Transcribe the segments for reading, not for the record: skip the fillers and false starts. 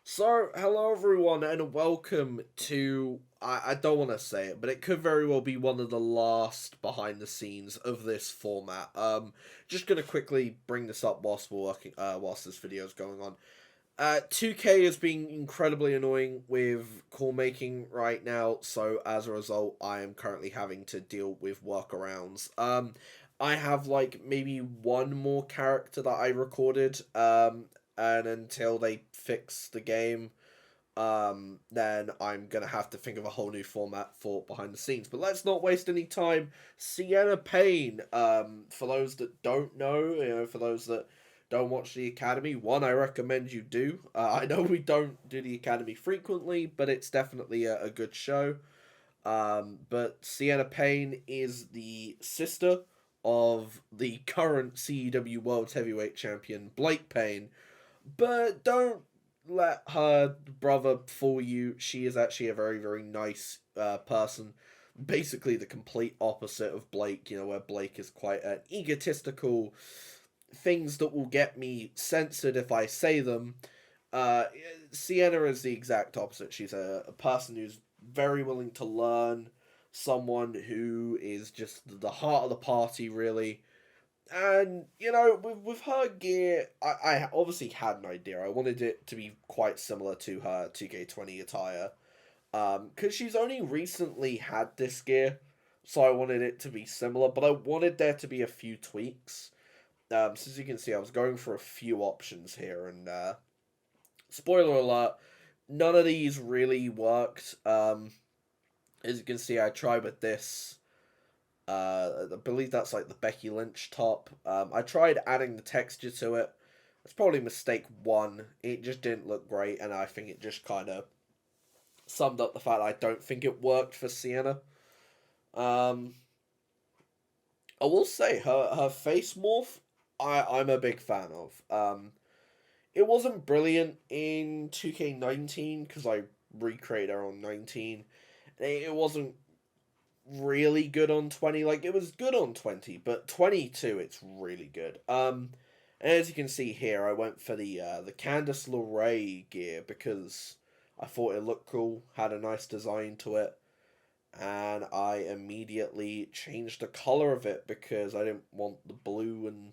So, hello everyone, and welcome to. I don't want to say it, but it could very well be one of the last behind the scenes of this format. Just gonna quickly bring this up whilst we're working, whilst this video is going on. 2K is being incredibly annoying with call making right now, so as a result, I am currently having to deal with workarounds. I have like maybe one more character that I recorded, and until they fix the game, then I'm gonna have to think of a whole new format for behind the scenes. But let's not waste any time. Sienna Payne, for those that don't know, for those that don't watch the Academy, one, I recommend you do. I know we don't do the Academy frequently, but it's definitely a good show. But Sienna Payne is the sister of the current CEW World Heavyweight Champion, Blake Payne. But don't let her brother fool you. She is actually a very, very nice person. Basically, the complete opposite of Blake, where Blake is quite an egotistical, things that will get me censored if I say them. Uh, Sienna is the exact opposite. She's a person who's very willing to learn, someone who is just the heart of the party, really. And with her gear, I obviously had an idea. I wanted it to be quite similar to her 2K20 attire, because she's only recently had this gear, so I wanted it to be similar. But I wanted there to be a few tweaks. So as you can see, I was going for a few options here, and spoiler alert, none of these really worked. As you can see, I tried with this. I believe that's like the Becky Lynch top. I tried adding the texture to it. It's probably mistake one. It just didn't look great, and I think it just kind of summed up the fact I don't think it worked for Sienna. Um, I will say her face morph, I'm a big fan of. It wasn't brilliant in 2K19 because I recreated her on 19. It wasn't really good on 20. Like, it was good on 20, but 22 it's really good. And as you can see here, I went for the Candice LeRae gear because I thought it looked cool, had a nice design to it, and I immediately changed the color of it because I didn't want the blue and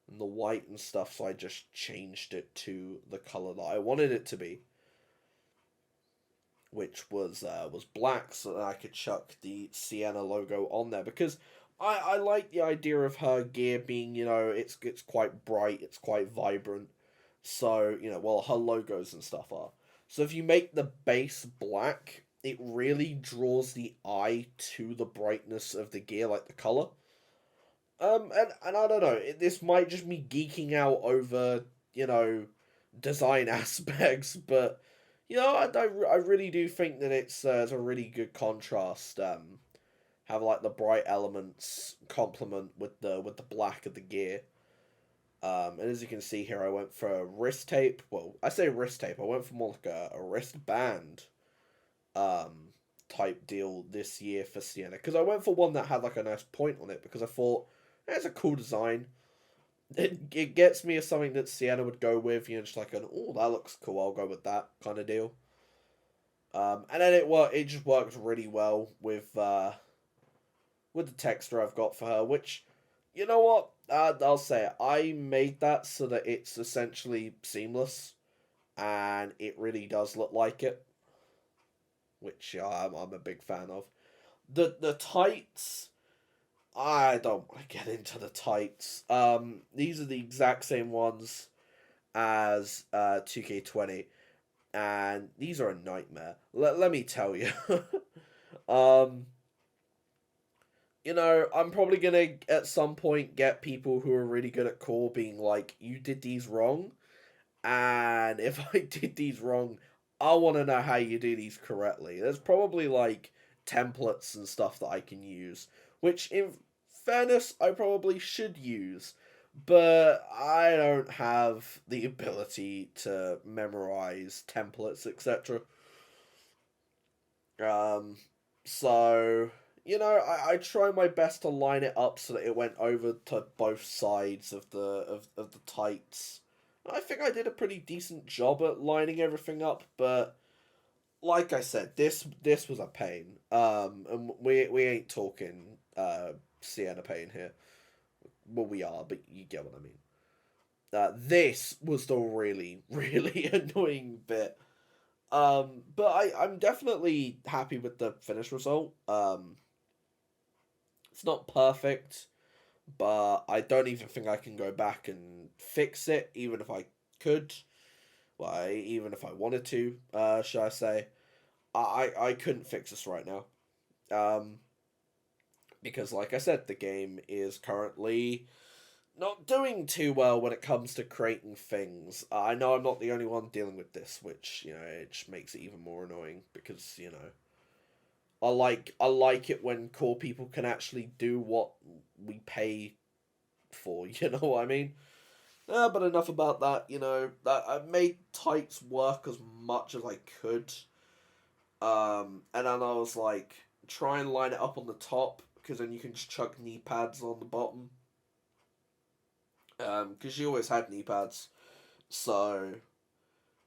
the white and stuff, so I just changed it to the color that I wanted it to be, which was black, so that I could chuck the Sienna logo on there because I like the idea of her gear being, it's quite bright, it's quite vibrant. So, well, her logos and stuff are. So if you make the base black, it really draws the eye to the brightness of the gear, like the color. And I don't know, this might just be geeking out over, design aspects, but I really do think that it's a really good contrast. Have like the bright elements complement with the black of the gear. And as you can see here, I went for a wrist tape. Well, I say wrist tape. I went for more like a wristband um, type deal this year for Sienna because I went for one that had like a nice point on it because I thought it's a cool design. It gets me as something that Sienna would go with, just like an oh that looks cool, I'll go with that kind of deal. And then it just worked really well with the texture I've got for her, which you know what I'll say it. I made that so that it's essentially seamless, and it really does look like it, which I'm a big fan of. The tights, I don't want to get into the tights. These are the exact same ones as 2K20, and these are a nightmare. Let me tell you. um, I'm probably gonna at some point get people who are really good at core being like, "You did these wrong," and if I did these wrong, I want to know how you do these correctly. There's probably like templates and stuff that I can use, which in fairness I probably should use, but I don't have the ability to memorize templates, etc. Um, so I try my best to line it up so that it went over to both sides of the tights, I think I did a pretty decent job at lining everything up, but like I said, this was a pain. And we ain't talking Sienna Payne here. Well, we are, but you get what I mean. This was the really really annoying bit. But I'm definitely happy with the finished result. It's not perfect, but I don't even think I can go back and fix it, even if I could. Well, even if I wanted to, should I say? I couldn't fix this right now. Um, because, like I said, the game is currently not doing too well when it comes to creating things. I know I'm not the only one dealing with this, which, it just makes it even more annoying because, I like it when core people can actually do what we pay for, you know what I mean? But enough about that, that I made tights work as much as I could. And then I was like, try and line it up on the top, because then you can just chuck knee pads on the bottom. Because she always had knee pads. So,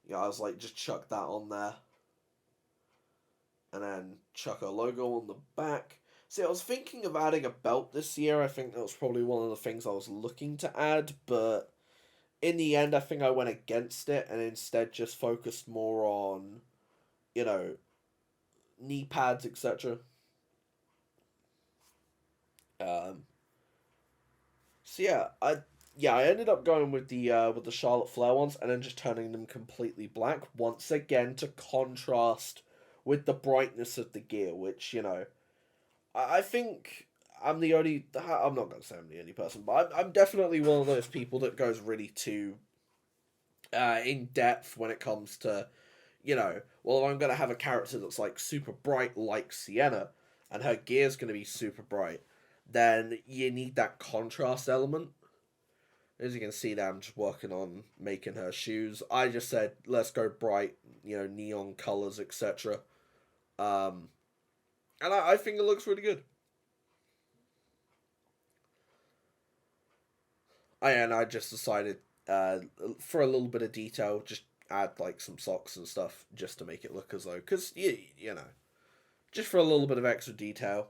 yeah, I was like, just chuck that on there. And then chuck a logo on the back. See, I was thinking of adding a belt this year. I think that was probably one of the things I was looking to add, but in the end, I think I went against it and instead just focused more on, you know, knee pads, etc. Um, so I ended up going with the Charlotte Flair ones and then just turning them completely black once again to contrast with the brightness of the gear, which I think I'm the only. I'm not going to say I'm the only person, but I'm definitely one of those people that goes really too in depth when it comes to, well, I'm going to have a character that's like super bright like Sienna, and her gear's going to be super bright, then you need that contrast element. As you can see there, I'm just working on making her shoes. I just said, let's go bright, neon colors, etc. Um, and I think it looks really good. And I just decided, for a little bit of detail, just add like some socks and stuff just to make it look as though, because just for a little bit of extra detail.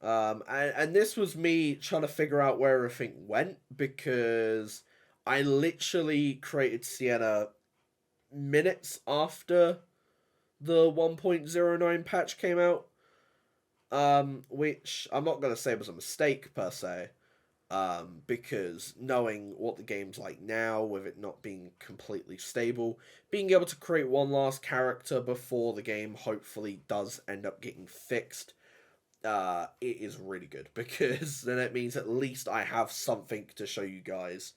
And this was me trying to figure out where everything went because I literally created Sienna minutes after the 1.09 patch came out. Which I'm not gonna say was a mistake per se, because knowing what the game's like now, with it not being completely stable, being able to create one last character before the game hopefully does end up getting fixed, it is really good because then it means at least I have something to show you guys,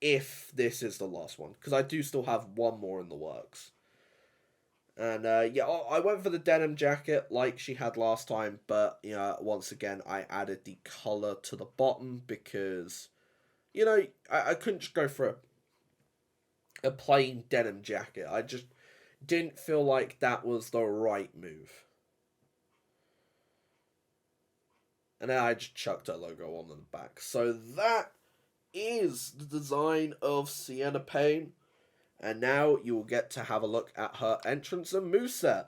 if this is the last one, because I do still have one more in the works. And I went for the denim jacket like she had last time, but once again, I added the color to the bottom because I couldn't just go for a plain denim jacket. I just didn't feel like that was the right move. And then I just chucked her logo on the back. So that is the design of Sienna Payne. And now you will get to have a look at her entrance and moveset.